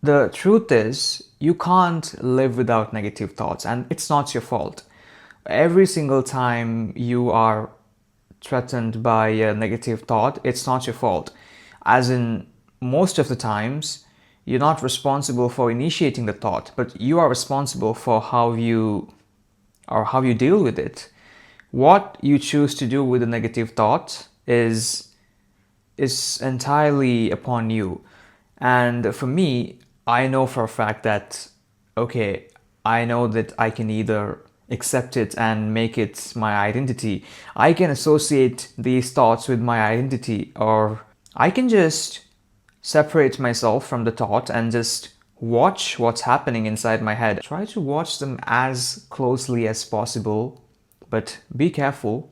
The truth is, you can't live without negative thoughts, and it's not your fault. Every single time you are threatened by a negative thought, it's not your fault. As in, most of the times, you're not responsible for initiating the thought, but you are responsible for how you deal with it. What you choose to do with a negative thought is entirely upon you. And for me, I know for a fact that, okay, I know that I can either accept it and make it my identity. I can associate these thoughts with my identity, or I can just separate myself from the thought and just watch what's happening inside my head. Try to watch them as closely as possible, but be careful.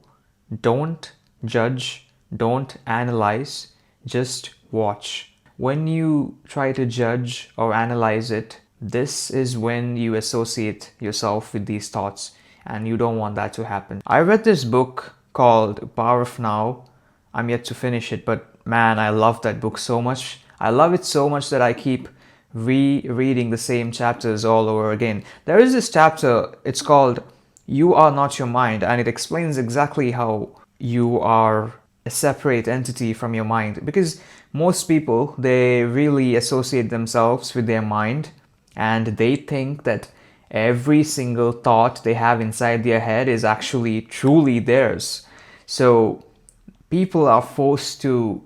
Don't judge, don't analyze, just watch. When you try to judge or analyze it, this is when you associate yourself with these thoughts, and you don't want that to happen. I read this book called Power of Now. I'm yet to finish it, but man, I love that book so much. I love it so much that I keep rereading the same chapters all over again. There is this chapter, it's called You Are Not Your Mind, and it explains exactly how you are a separate entity from your mind. Because most people, they really associate themselves with their mind, and they think that every single thought they have inside their head is actually truly theirs. So people are forced to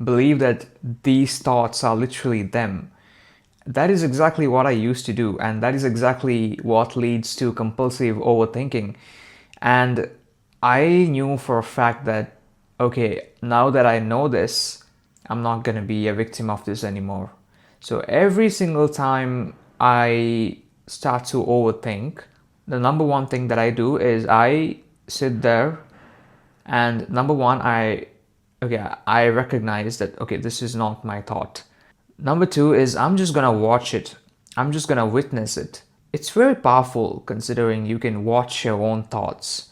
believe that these thoughts are literally them. That is exactly what I used to do, and that is exactly what leads to compulsive overthinking. And I knew for a fact that, okay, now that I know this, I'm not going to be a victim of this anymore. So every single time I start to overthink, the number one thing that I do is I sit there and number one, I recognize that, okay, this is not my thought. Number two is I'm just gonna watch it. I'm just gonna witness it. It's very powerful considering you can watch your own thoughts.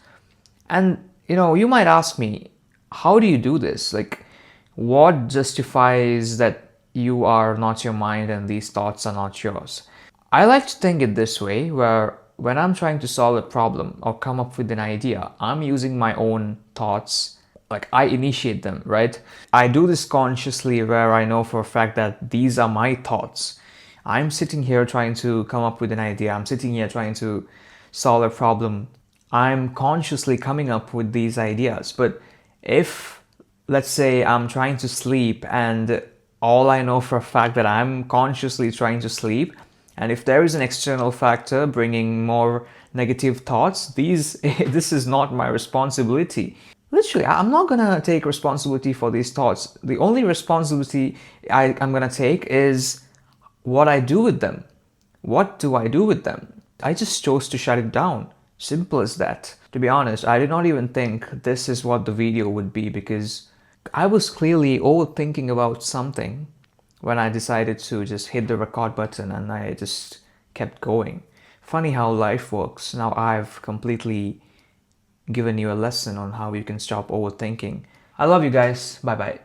And you might ask me, how do you do this? Like, what justifies that you are not your mind and these thoughts are not yours? I like to think it this way, where when I'm trying to solve a problem or come up with an idea, I'm using my own thoughts. Like, I initiate them, right? I do this consciously where I know for a fact that these are my thoughts. I'm sitting here trying to come up with an idea. I'm sitting here trying to solve a problem. I'm consciously coming up with these ideas. But if, let's say, I'm trying to sleep and all I know for a fact that I'm consciously trying to sleep, and if there is an external factor bringing more negative thoughts, this is not my responsibility. Literally, I'm not gonna take responsibility for these thoughts. The only responsibility I'm gonna take is what I do with them. What do I do with them? I just chose to shut it down. Simple as that. To be honest, I did not even think this is what the video would be, because I was clearly overthinking about something when I decided to just hit the record button, and I just kept going. Funny how life works. Now I've completely given you a lesson on how you can stop overthinking. I love you guys. Bye bye.